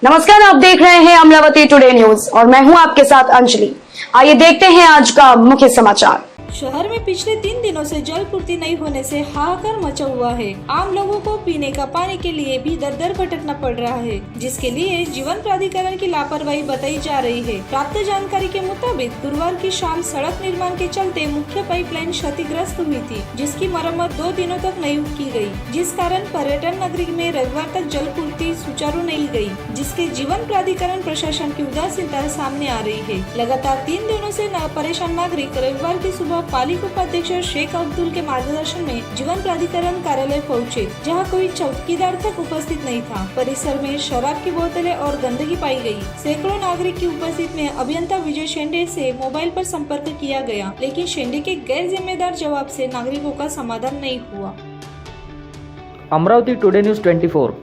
नमस्कार, आप देख रहे हैं अमरावती टुडे न्यूज और मैं हूं आपके साथ अंजलि। आइए देखते हैं आज का मुख्य समाचार। शहर में पिछले 3 दिनों से जल पूर्ति नहीं होने से हाहाकार मचा हुआ है। आम लोगों को पीने का पानी के लिए भी दर दर भटकना पड़ रहा है, जिसके लिए जीवन प्राधिकरण की लापरवाही बताई जा रही है। प्राप्त जानकारी के मुताबिक गुरुवार की शाम सड़क निर्माण के चलते मुख्य पाइपलाइन क्षतिग्रस्त हुई थी, जिसकी मरम्मत 2 दिनों तक नहीं की गई, जिस कारण पर्यटन नगरी में रविवार तक जल पूर्ति सुचारू नहीं गई, जिसके जीवन प्राधिकरण प्रशासन की उदासीनता सामने आ रही है। लगातार 3 दिनों से परेशान नागरिक रविवार की सुबह पालिका उपाध्यक्ष शेख अब्दुल के मार्गदर्शन में जीवन प्राधिकरण कार्यालय पहुंचे, जहां कोई चौकीदार तक उपस्थित नहीं था। परिसर में शराब की बोतलें और गंदगी पाई गई। सैकड़ों नागरिक की उपस्थित में अभियंता विजय शेंडे से मोबाइल पर संपर्क किया गया, लेकिन शेंडे के गैर जिम्मेदार जवाब से नागरिकों का समाधान नहीं हुआ। Amravati today news 24।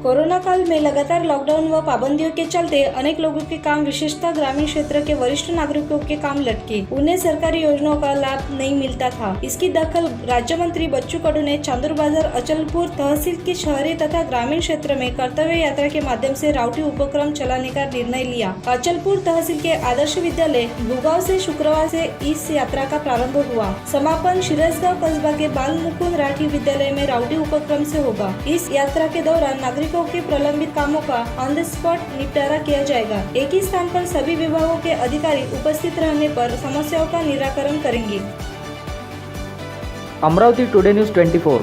कोरोना काल में लगातार लॉकडाउन व पाबंदियों के चलते अनेक लोगों के काम, विशेषतः ग्रामीण क्षेत्र के वरिष्ठ नागरिकों के काम लटके। उन्हें सरकारी योजनाओं का लाभ नहीं मिलता था। इसकी दखल राज्य मंत्री बच्चू कडू ने चांदूर बाजार अचलपुर तहसील के शहरी तथा ग्रामीण क्षेत्र में कर्तव्य यात्रा के माध्यम से राउटी उपक्रम चलाने का निर्णय लिया। अचलपुर तहसील के आदर्श विद्यालय भूगांव से शुक्रवार से इस यात्रा का प्रारंभ हुआ। समापन शिरसगांव कस्बा के बाल मुकुंद राठी विद्यालय में राउटी उपक्रम से होगा। इस यात्रा के दौरान नागरिकों के प्रलंबित कामों का ऑन द स्पॉट निपटारा किया जाएगा। एक ही स्थान पर सभी विभागों के अधिकारी उपस्थित रहने पर समस्याओं का निराकरण करेंगे। Amravati today news 24।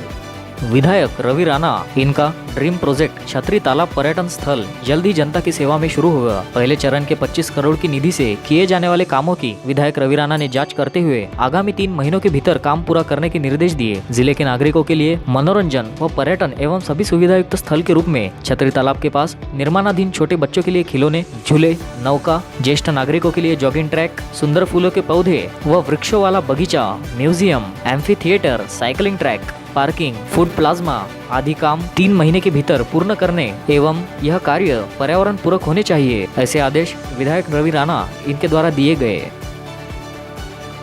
विधायक रवि राणा, इनका ड्रीम प्रोजेक्ट छतरी तालाब पर्यटन स्थल जल्द ही जनता की सेवा में शुरू होगा। पहले चरण के 25 करोड़ की निधि से किए जाने वाले कामों की विधायक रवि राणा ने जांच करते हुए आगामी 3 महीनों के भीतर काम पूरा करने के निर्देश दिए। जिले के नागरिकों के लिए मनोरंजन व पर्यटन एवं सभी सुविधायुक्त स्थल के रूप में छतरी तालाब के पास निर्माणाधीन छोटे बच्चों के लिए खिलौने, झूले, नौका, ज्येष्ठ नागरिकों के लिए जॉगिंग ट्रैक, सुंदर फूलों के पौधे व वृक्षों वाला बगीचा, museum, amphi theatre, cycling track, parking, food plasma आदि काम 3 महीने के भीतर पूर्ण करने एवं यह कार्य पर्यावरण पूरक होने चाहिए, ऐसे आदेश विधायक रवि राणा इनके द्वारा दिए गए।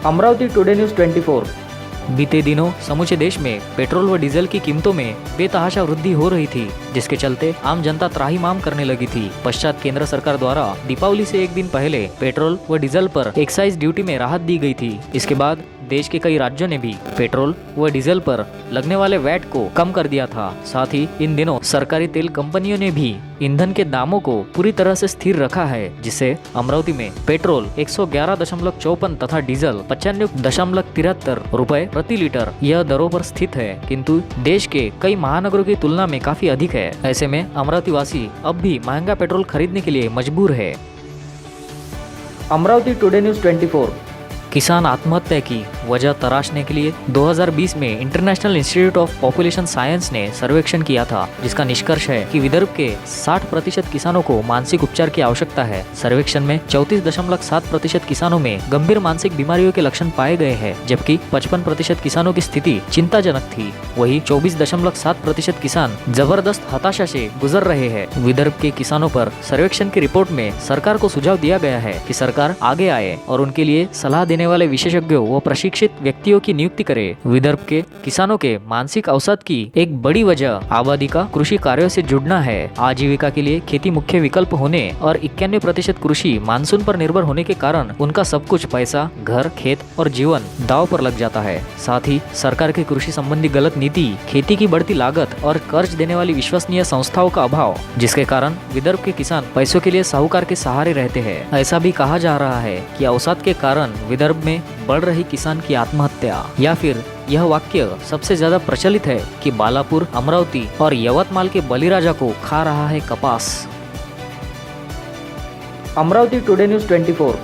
Amravati today news 24। बीते दिनों समूचे देश में पेट्रोल व डीजल की कीमतों में बेतहाशा वृद्धि हो रही थी, जिसके चलते आम जनता त्राहिमाम करने लगी थी। पश्चात केंद्र सरकार द्वारा दीपावली से 1 दिन पहले पेट्रोल व डीजल पर एक्साइज ड्यूटी में राहत दी गई थी। इसके बाद देश के कई राज्यों ने भी पेट्रोल व डीजल पर लगने वाले वैट को कम कर दिया था। साथ ही इन दिनों सरकारी तेल कंपनियों ने भी ईंधन के दामों को पूरी तरह से स्थिर रखा है, जिससे अमरावती में पेट्रोल 111.54 तथा डीजल 95.73 रुपए प्रति लीटर यह दरों पर स्थित है, किंतु देश के कई महानगरों की तुलना में काफी अधिक है। ऐसे में अमरावती वासी अब भी महंगा पेट्रोल खरीदने के लिए मजबूर है। Amravati today news 24। किसान आत्महत्या की वजह तराशने के लिए 2020 में international institute of population science ने सर्वेक्षण किया था, जिसका निष्कर्ष है कि विदर्भ के 60% किसानों को मानसिक उपचार की आवश्यकता है। सर्वेक्षण में 34.7% किसानों में गंभीर मानसिक बीमारियों के लक्षण पाए गए हैं, जबकि 55% किसानों की स्थिति चिंताजनक थी। वहीं 24.7% किसान जबरदस्त हताशा से गुजर रहे हैं। विदर्भ के किसानों पर सर्वेक्षण की रिपोर्ट में सरकार को सुझाव दिया गया है कि सरकार आगे आए और उनके लिए सलाह देने वाले विशेषज्ञों व प्रशिक्षित व्यक्तियों की नियुक्ति करे। विदर्भ के किसानों के मानसिक अवसाद की एक बड़ी वजह आबादी का कृषि कार्यों से जुड़ना है। आजीविका के लिए खेती मुख्य विकल्प होने और 91% कृषि मानसून पर निर्भर होने के कारण उनका सब कुछ पैसा, घर, खेत और जीवन दांव पर लग जाता है। साथ ही सरकार की कृषि संबंधी गलत नीति, खेती की बढ़ती लागत और कर्ज देने वाली विश्वसनीय संस्थाओं का अभाव, जिसके कारण विदर्भ के किसान पैसों के लिए साहूकार के सहारे रहते हैं। ऐसा भी कहा जा रहा है कि अवसाद के कारण विदर्भ में बढ़ रही किसान की आत्महत्या, या फिर यह वाक्य सबसे ज्यादा प्रचलित है कि बालापुर, अमरावती और यवतमाल के बलिराजा को खा रहा है कपास। Amravati today news 24।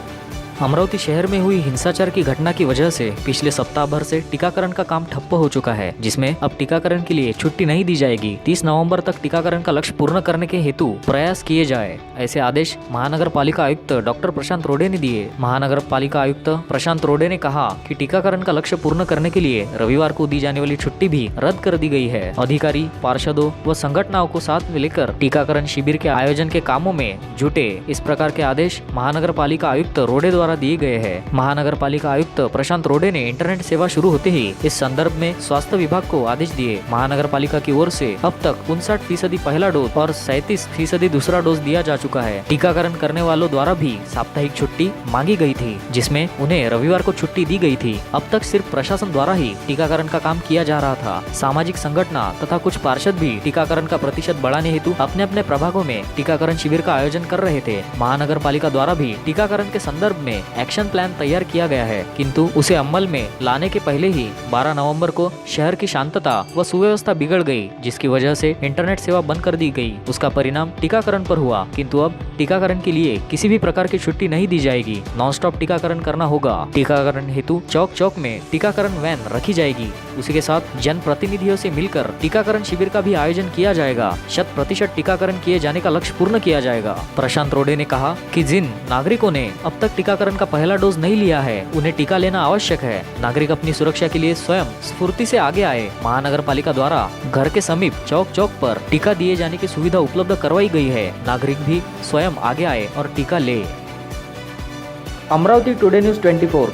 अमरावती शहर में हुई हिंसाचार की घटना की वजह से पिछले सप्ताह भर से टीकाकरण का काम ठप्प हो चुका है, जिसमें अब टीकाकरण के लिए छुट्टी नहीं दी जाएगी। 30 नवंबर तक टीकाकरण का लक्ष्य पूर्ण करने के हेतु प्रयास किए जाए, ऐसे आदेश महानगर पालिका आयुक्त डॉक्टर प्रशांत रोडे ने दिए। महानगर पालिका आयुक्त प्रशांत रोडे ने कहा कि टीकाकरण का लक्ष्य पूर्ण करने के लिए रविवार को दी जाने वाली छुट्टी भी रद्द कर दी गई है। अधिकारी, पार्षदों व संगठनों को साथ में लेकर टीकाकरण शिविर के आयोजन के कामों में जुटे, इस प्रकार के आदेश महानगर पालिका आयुक्त रोडे द्वारा द्वारा दिए गए हैं। महानगर पालिका आयुक्त प्रशांत रोडे ने इंटरनेट सेवा शुरू होते ही इस संदर्भ में स्वास्थ्य विभाग को आदेश दिए। महानगर पालिका की ओर से अब तक 59% पहला डोज और 37% दूसरा डोज दिया जा चुका है। टीकाकरण करने वालों द्वारा भी साप्ताहिक छुट्टी मांगी गई थी, जिसमें उन्हें रविवार को छुट्टी दी गई थी। अब तक सिर्फ प्रशासन द्वारा ही टीकाकरण का काम किया जा रहा था। सामाजिक संगठन तथा कुछ पार्षद भी टीकाकरण का प्रतिशत बढ़ाने हेतु अपने अपने प्रभागों में टीकाकरण शिविर का आयोजन कर रहे थे। महानगर पालिका द्वारा भी टीकाकरण के संदर्भ में एक्शन प्लान तैयार किया गया है, किंतु उसे अमल में लाने के पहले ही 12 नवंबर को शहर की शांतता व सुव्यवस्था बिगड़ गई, जिसकी वजह से इंटरनेट सेवा बंद कर दी गई। उसका परिणाम टीकाकरण पर हुआ, किंतु अब टीकाकरण के लिए किसी भी प्रकार की छुट्टी नहीं दी जाएगी। नॉन स्टॉप टीकाकरण करना होगा। टीकाकरण हेतु चौक चौक में टीकाकरण वैन रखी जाएगी। उसी के साथ जन प्रतिनिधियों से मिलकर टीकाकरण शिविर का भी आयोजन किया जाएगा। 100% टीकाकरण किए जाने का लक्ष्य पूर्ण किया जाएगा। प्रशांत रोडे ने कहा कि जिन नागरिकों ने अब तक टीकाकरण का पहला डोज नहीं लिया है, उन्हें टीका लेना आवश्यक है। नागरिक अपनी सुरक्षा के लिए स्वयं स्फूर्ति से आगे आए। महानगर पालिका द्वारा घर के समीप चौक चौक पर टीका दिए जाने की सुविधा उपलब्ध करवाई गई है। नागरिक भी स्वयं आगे आए और टीका ले। Amravati today news 24।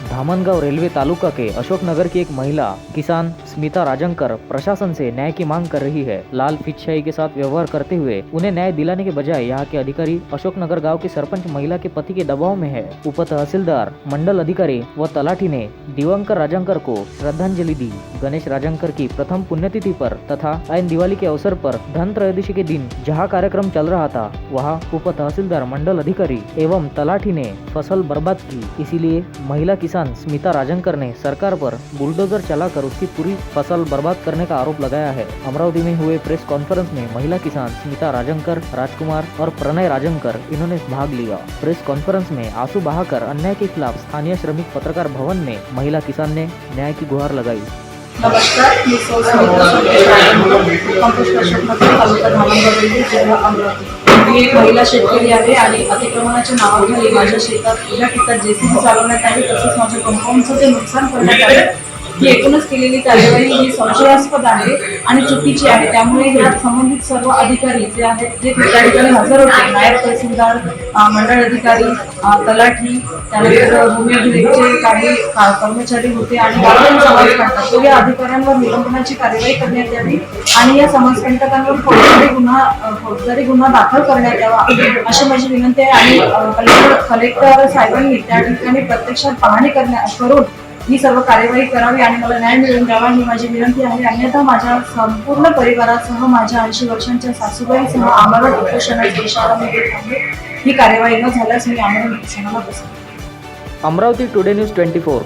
Dhamangaon railway taluka के अशोकनगर की एक महिला किसान स्मिता राजंकर प्रशासन से न्याय की मांग कर रही है। लाल फिचशाही के साथ व्यवहार करते हुए उन्हें न्याय दिलाने के बजाय यहाँ के अधिकारी अशोकनगर गांव के सरपंच महिला के पति के दबाव में है। उप तहसीलदार, मंडल अधिकारी व तलाठी ने दिवंकर राजंकर को श्रद्धांजलि दी। गणेश राजंकर की प्रथम पुण्यतिथि पर तथा ऐन दिवाली के अवसर पर धनत्रयोदशी के दिन जहाँ कार्यक्रम चल रहा था, वहाँ उप तहसीलदार, मंडल अधिकारी एवं तलाठी ने फसल बर्बाद की। इसीलिए महिला किसान स्मिता राजंकर ने सरकार पर बुलडोजर चलाकर उसकी पूरी फसल बर्बाद करने का आरोप लगाया है। अमरावती में हुए प्रेस कॉन्फ्रेंस में महिला किसान स्मिता राजंकर, राजकुमार और प्रणय राजंकर इन्होंने भाग लिया। प्रेस कॉन्फ्रेंस में आंसू बहाकर अन्याय के खिलाफ स्थानीय श्रमिक पत्रकार भवन में महिला किसान ने न्याय की गुहार लगाई। नमस्कार, मी सौ स्मिता कंपोस्ट अशोकनगर, तालुका धामनगाव, जिल्हा अमरावती. मी एक महिला शेतकरी आहे आणि अतिक्रमणाच्या नावाखाली माझ्या शेतात उभ्या पिकात जेसीबी चालवण्यात आली, तसेच माझ्या कंपाऊंडचं जे नुकसान करण्यात आले, ही एकूणच केलेली कार्यवाही ही संशयास्पद आहे आणि चुकीची आहे. त्यामुळे यात संबंधित सर्व अधिकारी जे आहेत, जे त्या ठिकाणी हजर होते, नायब तहसीलदार, मंडळ अधिकारी, तलाठी, त्यानंतर भूमी अभिलेखचे काही कर्मचारी होते आणि बहुजन समाजकंटक, तर या अधिकाऱ्यांवर निलंबनाची कार्यवाही करण्यात यावी आणि या समाजकंटकांवर फौजदारी गुन्हा दाखल करण्यात यावा, अशी माझी विनंती आहे. आणि कलेक्टर साहेबांनी त्या ठिकाणी प्रत्यक्षात पाहणी करून ही सर्व कार्यवाही करावी आणि मला न्याय मिळवून द्यावा, ही माझी विनंती आहे. अन्यथा माझ्या संपूर्ण परिवारासह, माझ्या 80 वर्षांच्या सासूबाईसह आम्हाला उपोषणाचा इशारा मी देत आहे. ही कार्यवाही न झाल्यास मी आम्हाला उपोषणाला बसेन. Amravati today news 24।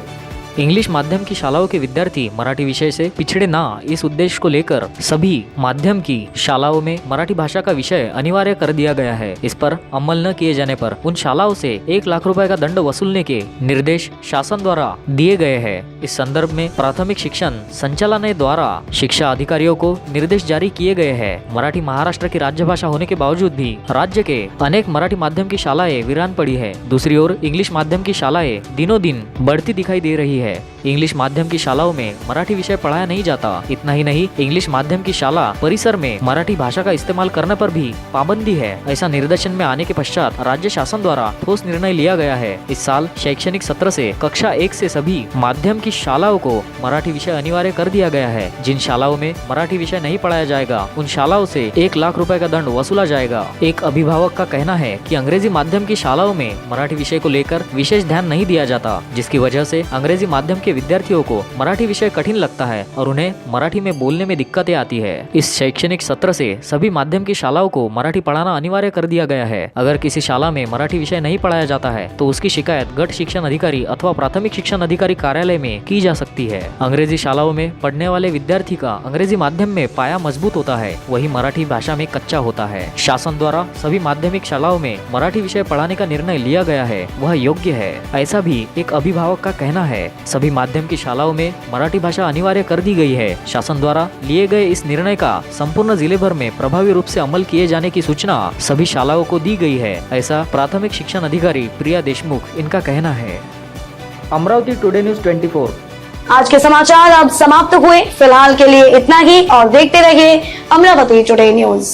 इंग्लिश माध्यम की शालाओं के विद्यार्थी मराठी विषय से पिछड़े ना, इस उद्देश्य को लेकर सभी माध्यम की शालाओं में मराठी भाषा का विषय अनिवार्य कर दिया गया है। इस पर अमल न किए जाने पर उन शालाओं से 1 लाख रुपए का दंड वसूलने के निर्देश शासन द्वारा दिए गए हैं। इस संदर्भ में प्राथमिक शिक्षण संचालनालय द्वारा शिक्षा अधिकारियों को निर्देश जारी किए गए हैं। मराठी महाराष्ट्र की राज्य भाषा होने के बावजूद भी राज्य के अनेक मराठी माध्यम की शालाएं वीरान पड़ी है। दूसरी ओर इंग्लिश माध्यम की शालाएं दिनों दिन बढ़ती दिखाई दे रही है। इंग्लिश माध्यम की शालाओं में मराठी विषय पढ़ाया नहीं जाता। इतना ही नहीं, इंग्लिश माध्यम की शाला परिसर में मराठी भाषा का इस्तेमाल करने पर भी पाबंदी है। ऐसा निर्देशन में आने के पश्चात राज्य शासन द्वारा ठोस निर्णय लिया गया है। इस साल शैक्षणिक सत्र से कक्षा 1 से सभी माध्यम की शालाओं को मराठी विषय अनिवार्य कर दिया गया है। जिन शालाओं में मराठी विषय नहीं पढ़ाया जाएगा, उन शालाओं से 1 लाख रुपए का दंड वसूला जाएगा। एक अभिभावक का कहना है कि अंग्रेजी माध्यम की शालाओं में मराठी विषय को लेकर विशेष ध्यान नहीं दिया जाता, जिसकी वजह से अंग्रेजी माध्यम के विद्यार्थियों को मराठी विषय कठिन लगता है और उन्हें मराठी में बोलने में दिक्कतें आती है। इस शैक्षणिक सत्र से सभी माध्यम की शालाओं को मराठी पढ़ाना अनिवार्य कर दिया गया है। अगर किसी शाला में मराठी विषय नहीं पढ़ाया जाता है तो उसकी शिकायत गट शिक्षण अधिकारी अथवा प्राथमिक शिक्षण अधिकारी कार्यालय में की जा सकती है। अंग्रेजी शालाओं में पढ़ने वाले विद्यार्थी का अंग्रेजी माध्यम में पाया मजबूत होता है, वही मराठी भाषा में कच्चा होता है। शासन द्वारा सभी माध्यमिक शालाओं में मराठी विषय पढ़ाने का निर्णय लिया गया है, वह योग्य है, ऐसा भी एक अभिभावक का कहना है। सभी माध्यम की शालाओं में मराठी भाषा अनिवार्य कर दी गई है। शासन द्वारा लिए गए इस निर्णय का संपूर्ण जिले भर में प्रभावी रूप से अमल किए जाने की सूचना सभी शालाओं को दी गई है, ऐसा प्राथमिक शिक्षण अधिकारी प्रिया देशमुख इनका कहना है। Amravati today news 24। आज के समाचार अब समाप्त हुए। फिलहाल के लिए इतना ही और देखते रहिए अमरावती टुडे न्यूज।